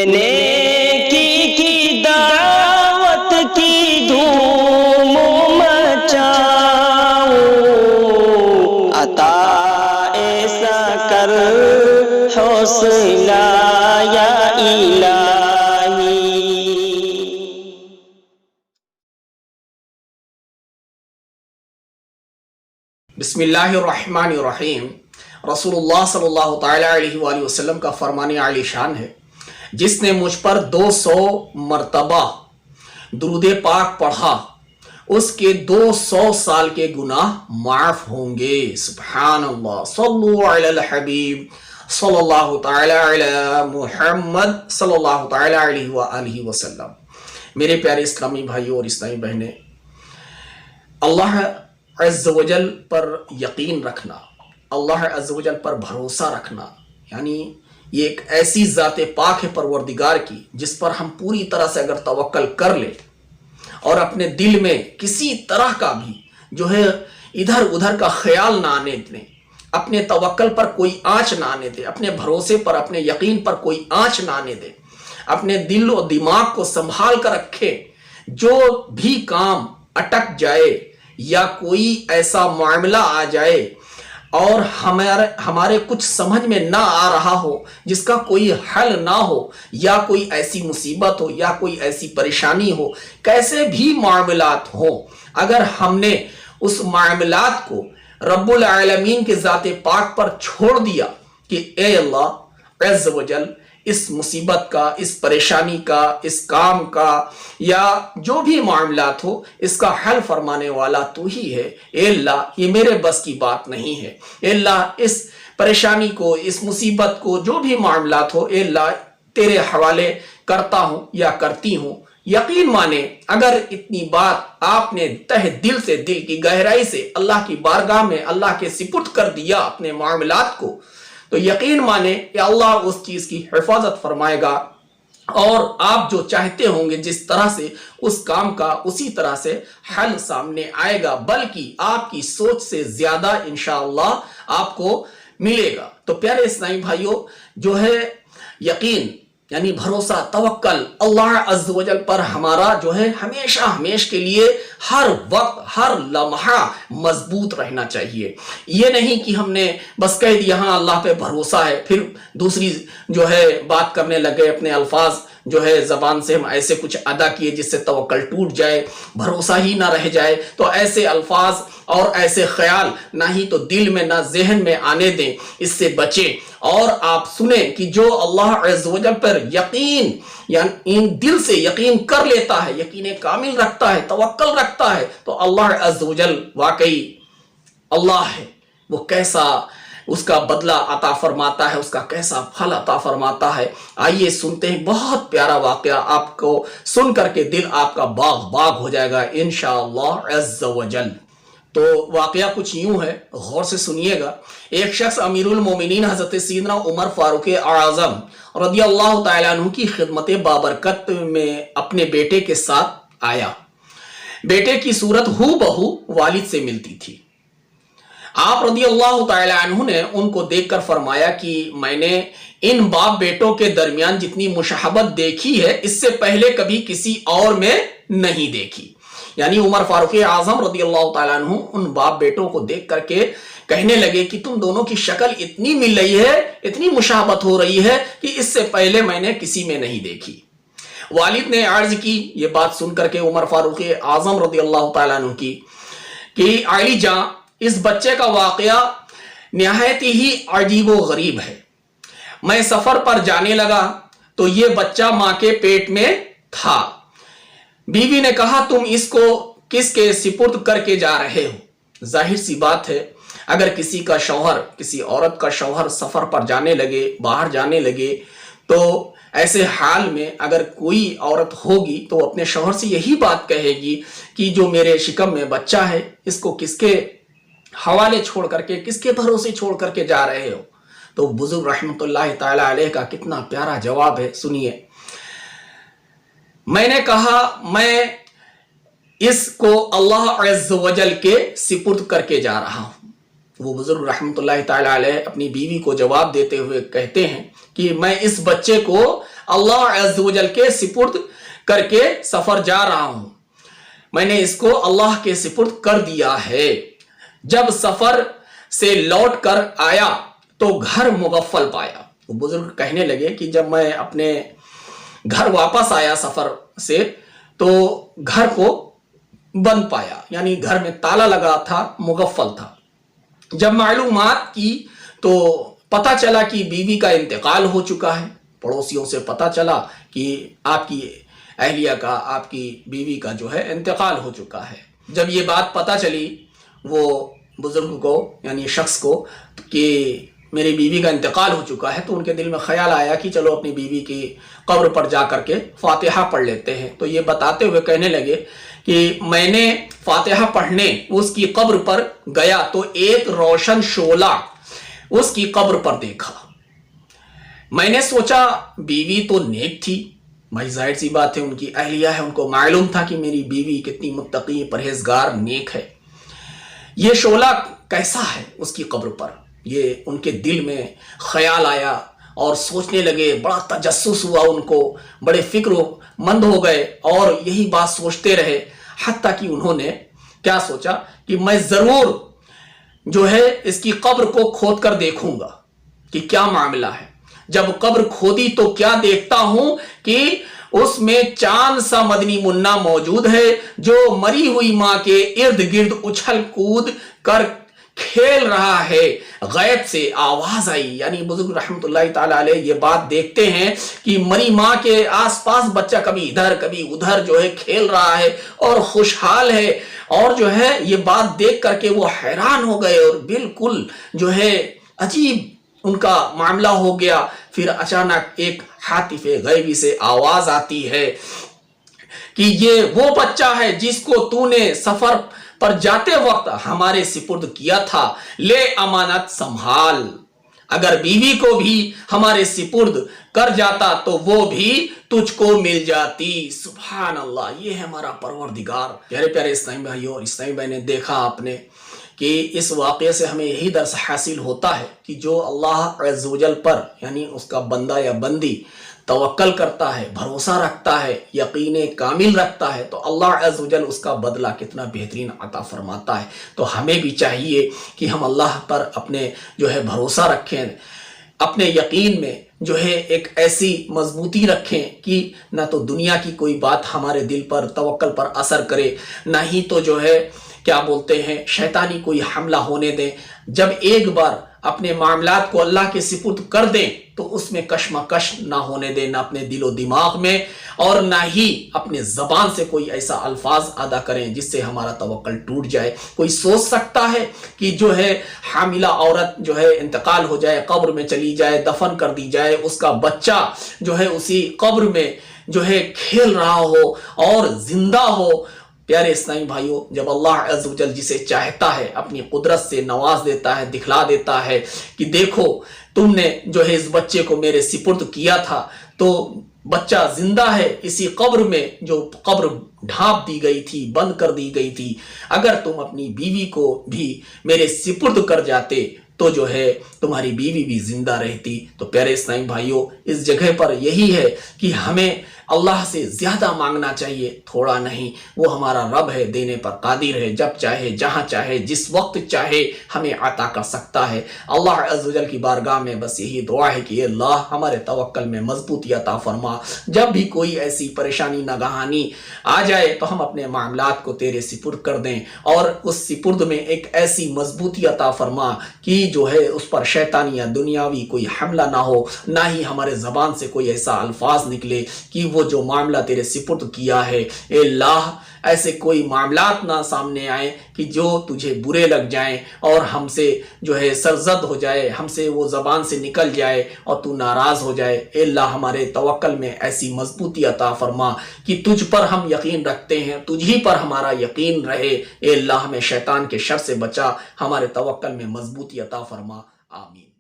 نیکی دعوت کی دھوم مچاؤ، عطا ایسا کر حوصلہ یا الہی۔ بسم اللہ الرحمن الرحیم۔ رسول اللہ صلی اللہ تعالیٰ علیہ وآلہ وسلم کا فرمان عالی شان ہے، جس نے مجھ پر 200 مرتبہ درود پاک پڑھا اس کے 200 سال کے گناہ معاف ہوں گے۔ سبحان اللہ، صلو علی الحبیب صلی اللہ تعالیٰ علی محمد صلی اللہ تعالیٰ علیہ وآلہ وسلم۔ میرے پیارے اسلامی بھائیوں اور اسلامی بہنیں، اللہ عز و جل پر یقین رکھنا، اللہ عز و جل پر بھروسہ رکھنا، یعنی یہ ایک ایسی ذات پاک ہے پروردگار کی جس پر ہم پوری طرح سے اگر توکل کر لیں اور اپنے دل میں کسی طرح کا بھی جو ہے ادھر ادھر کا خیال نہ آنے دیں، اپنے توکل پر کوئی آنچ نہ آنے دیں، اپنے بھروسے پر اپنے یقین پر کوئی آنچ نہ آنے دیں، اپنے دل و دماغ کو سنبھال کر رکھے، جو بھی کام اٹک جائے یا کوئی ایسا معاملہ آ جائے اور ہمارے کچھ سمجھ میں نہ آ رہا ہو، جس کا کوئی حل نہ ہو، یا کوئی ایسی مصیبت ہو یا کوئی ایسی پریشانی ہو، کیسے بھی معاملات ہوں، اگر ہم نے اس معاملات کو رب العالمین کے ذات پاک پر چھوڑ دیا کہ اے اللہ عز و جل اس مصیبت کا، اس پریشانی کا، اس کام کا یا جو بھی معاملات ہو، اس کا حل فرمانے والا تو ہی ہے، اے اللہ یہ میرے بس کی بات نہیں ہے، اے اللہ اس پریشانی کو، اس مصیبت کو، جو بھی معاملات ہو، اے اللہ تیرے حوالے کرتا ہوں یا کرتی ہوں۔ یقین مانے اگر اتنی بات آپ نے تہ دل سے، دل کی گہرائی سے اللہ کی بارگاہ میں اللہ کے سپرد کر دیا اپنے معاملات کو، تو یقین مانے کہ اللہ اس چیز کی حفاظت فرمائے گا، اور آپ جو چاہتے ہوں گے جس طرح سے اس کام کا اسی طرح سے حل سامنے آئے گا، بلکہ آپ کی سوچ سے زیادہ انشاءاللہ آپ کو ملے گا۔ تو پیارے اسلامی بھائیوں، جو ہے یقین یعنی بھروسہ، توکل اللہ عز و جل پر ہمارا جو ہے ہمیشہ ہمیشہ کے لیے ہر وقت ہر لمحہ مضبوط رہنا چاہیے۔ یہ نہیں کہ ہم نے بس کہہ دیا ہاں اللہ پہ بھروسہ ہے، پھر دوسری جو ہے بات کرنے لگے، اپنے الفاظ جو ہے زبان سے ہم ایسے کچھ ادا کیے جس سے توکل ٹوٹ جائے، بھروسہ ہی نہ رہ جائے، تو ایسے الفاظ اور ایسے خیال نہ ہی تو دل میں نہ ذہن میں آنے دیں، اس سے بچیں۔ اور آپ سنیں کہ جو اللہ عز و جل پر یقین یعنی دل سے یقین کر لیتا ہے، یقین کامل رکھتا ہے، توکل رکھتا ہے، تو اللہ عز و جل واقعی اللہ ہے، وہ کیسا اس کا بدلہ عطا فرماتا ہے، اس کا کیسا پھل عطا فرماتا ہے۔ آئیے سنتے ہیں بہت پیارا واقعہ، آپ کو سن کر کے دل آپ کا باغ باغ ہو جائے گا انشاءاللہ عز و جل۔ تو واقعہ کچھ یوں ہے، غور سے سنیے گا۔ ایک شخص امیر المومنین حضرت سیدنا عمر فاروق اعظم رضی اللہ تعالیٰ عنہ کی خدمت بابرکت میں اپنے بیٹے کے ساتھ آیا۔ بیٹے کی صورت ہو بہو والد سے ملتی تھی۔ آپ رضی اللہ تعالیٰ عنہ نے ان کو دیکھ کر فرمایا کہ میں نے ان باپ بیٹوں کے درمیان جتنی مشابہت دیکھی ہے، اس سے پہلے کبھی کسی اور میں نہیں دیکھی۔ یعنی عمر فاروق اعظم رضی اللہ تعالیٰ عنہ ان باپ بیٹوں کو دیکھ کر کے کہنے لگے کہ تم دونوں کی شکل اتنی مل رہی ہے، اتنی مشابہت ہو رہی ہے کہ اس سے پہلے میں نے کسی میں نہیں دیکھی۔ والد نے عرض کی، یہ بات سن کر کے عمر فاروق اعظم رضی اللہ تعالیٰ عنہ کی، کہ علی جاں اس بچے کا واقعہ نہایت ہی عجیب و غریب ہے۔ میں سفر پر جانے لگا تو یہ بچہ ماں کے پیٹ میں تھا۔ بیوی نے کہا تم اس کو کس کے سپرد کر کے جا رہے ہو؟ ظاہر سی بات ہے، اگر کسی کا شوہر، کسی عورت کا شوہر سفر پر جانے لگے، باہر جانے لگے، تو ایسے حال میں اگر کوئی عورت ہوگی تو اپنے شوہر سے یہی بات کہے گی کہ جو میرے شکم میں بچہ ہے، اس کو کس کے حوالے چھوڑ کر کے، کس کے بھروسے چھوڑ کر کے جا رہے ہو؟ تو بزرگ رحمت اللہ تعالی علیہ کا کتنا پیارا جواب ہے، سنیے۔ میں نے کہا میں اس کو اللہ عز و جل کے سپرد کر کے جا رہا ہوں۔ وہ بزرگ رحمت اللہ تعالی علیہ اپنی بیوی کو جواب دیتے ہوئے کہتے ہیں کہ میں اس بچے کو اللہ عز و جل کے سپرد کر کے سفر جا رہا ہوں، میں نے اس کو اللہ کے سپرد کر دیا ہے۔ جب سفر سے لوٹ کر آیا تو گھر مغفل پایا۔ وہ بزرگ کہنے لگے کہ جب میں اپنے گھر واپس آیا سفر سے تو گھر کو بند پایا، یعنی گھر میں تالا لگا تھا، مغفل تھا۔ جب معلومات کی تو پتہ چلا کہ بیوی کا انتقال ہو چکا ہے۔ پڑوسیوں سے پتہ چلا کہ آپ کی اہلیہ کا، آپ کی بیوی کا جو ہے انتقال ہو چکا ہے۔ جب یہ بات پتہ چلی وہ بزرگ کو، یعنی شخص کو، کہ میری بیوی کا انتقال ہو چکا ہے، تو ان کے دل میں خیال آیا کہ چلو اپنی بیوی کی قبر پر جا کر کے فاتحہ پڑھ لیتے ہیں۔ تو یہ بتاتے ہوئے کہنے لگے کہ میں نے فاتحہ پڑھنے اس کی قبر پر گیا تو ایک روشن شعلہ اس کی قبر پر دیکھا۔ میں نے سوچا بیوی تو نیک تھی، بھائی ظاہر سی بات ہے ان کی اہلیہ ہے، ان کو معلوم تھا کہ میری بیوی کتنی متقی، پرہیزگار، نیک ہے، یہ شعلہ کیسا ہے اس کی قبر پر؟ یہ ان کے دل میں خیال آیا اور سوچنے لگے، بڑا تجسس ہوا ان کو، بڑے فکر مند ہو گئے اور یہی بات سوچتے رہے، حتیٰ کہ انہوں نے کیا سوچا کہ میں ضرور جو ہے اس کی قبر کو کھود کر دیکھوں گا کہ کیا معاملہ ہے۔ جب قبر کھودی تو کیا دیکھتا ہوں کہ اس میں چاند سا مدنی منا موجود ہے جو مری ہوئی ماں کے ارد گرد اچھل کود کر کھیل رہا ہے۔ غیب سے آواز آئی، یعنی بزرگ رحمت اللہ تعالی علیہ یہ بات دیکھتے ہیں کہ مری ماں کے آس پاس بچہ کبھی ادھر کبھی ادھر جو ہے کھیل رہا ہے اور خوشحال ہے، اور جو ہے یہ بات دیکھ کر کے وہ حیران ہو گئے اور بالکل جو ہے عجیب ان کا معاملہ ہو گیا۔ پھر اچانک ایک حاطف غیبی سے آواز آتی ہے کہ یہ وہ بچہ ہے جس کو تو نے سفر پر جاتے وقت ہمارے سپرد کیا تھا، لے امانت سنبھال، اگر بیوی کو بھی ہمارے سپرد کر جاتا تو وہ بھی تجھ کو مل جاتی۔ سبحان اللہ، یہ ہے ہمارا پروردگار۔ پیارے پیارے اسلامی بھائیوں اور اسلامی بہنیں، دیکھا آپ نے کہ اس واقعے سے ہمیں یہی درس حاصل ہوتا ہے کہ جو اللہ عز و جل پر، یعنی اس کا بندہ یا بندی توکل کرتا ہے، بھروسہ رکھتا ہے، یقین کامل رکھتا ہے، تو اللہ عز و جل اس کا بدلہ کتنا بہترین عطا فرماتا ہے۔ تو ہمیں بھی چاہیے کہ ہم اللہ پر اپنے جو ہے بھروسہ رکھیں، اپنے یقین میں جو ہے ایک ایسی مضبوطی رکھیں کہ نہ تو دنیا کی کوئی بات ہمارے دل پر، توکل پر اثر کرے، نہ ہی تو جو ہے کیا بولتے ہیں شیطانی کوئی حملہ ہونے دیں۔ جب ایک بار اپنے معاملات کو اللہ کے سپرد کر دیں تو اس میں کشمکش نہ ہونے دیں، نہ اپنے دل و دماغ میں، اور نہ ہی اپنے زبان سے کوئی ایسا الفاظ ادا کریں جس سے ہمارا توکل ٹوٹ جائے۔ کوئی سوچ سکتا ہے کہ جو ہے حاملہ عورت جو ہے انتقال ہو جائے، قبر میں چلی جائے، دفن کر دی جائے، اس کا بچہ جو ہے اسی قبر میں جو ہے کھیل رہا ہو اور زندہ ہو؟ پیارے اسلامی بھائیوں، جب اللہ عز و جل جسے چاہتا ہے اپنی قدرت سے نواز دیتا ہے، دکھلا دیتا ہے کہ دیکھو تم نے جو ہے اس بچے کو میرے سپرد کیا تھا تو بچہ زندہ ہے اسی قبر میں، جو قبر ڈھانپ دی گئی تھی، بند کر دی گئی تھی، اگر تم اپنی بیوی کو بھی میرے سپرد کر جاتے تو جو ہے تمہاری بیوی بھی زندہ رہتی۔ تو پیارے اسلامی بھائیوں، اس جگہ پر یہی ہے کہ ہمیں اللہ سے زیادہ مانگنا چاہیے، تھوڑا نہیں۔ وہ ہمارا رب ہے، دینے پر قادر ہے، جب چاہے، جہاں چاہے، جس وقت چاہے ہمیں عطا کر سکتا ہے۔ اللہ عز و جل کی بارگاہ میں بس یہی دعا ہے کہ اے اللہ ہمارے توکل میں مضبوطی عطا فرما، جب بھی کوئی ایسی پریشانی ناگہانی آ جائے تو ہم اپنے معاملات کو تیرے سپرد کر دیں، اور اس سپرد میں ایک ایسی مضبوطی عطا فرما کہ جو ہے اس پر شیطانی یا دنیاوی کوئی حملہ نہ ہو، نہ ہی ہمارے زبان سے کوئی ایسا الفاظ نکلے کہ وہ جو معاملہ تیرے سپرد کیا ہے اے اللہ ایسے کوئی معاملات نہ سامنے آئیں کہ جو تجھے برے لگ جائیں اور ہم سے جو ہے سرزد ہو جائے، ہم سے وہ زبان سے نکل جائے اور تو ناراض ہو جائے۔ اے اللہ ہمارے توکل میں ایسی مضبوطی عطا فرما کہ تجھ پر ہم یقین رکھتے ہیں، تجھ ہی پر ہمارا یقین رہے۔ اے اللہ ہمیں شیطان کے شر سے بچا، ہمارے توکل میں مضبوطی عطا فرما، آمین۔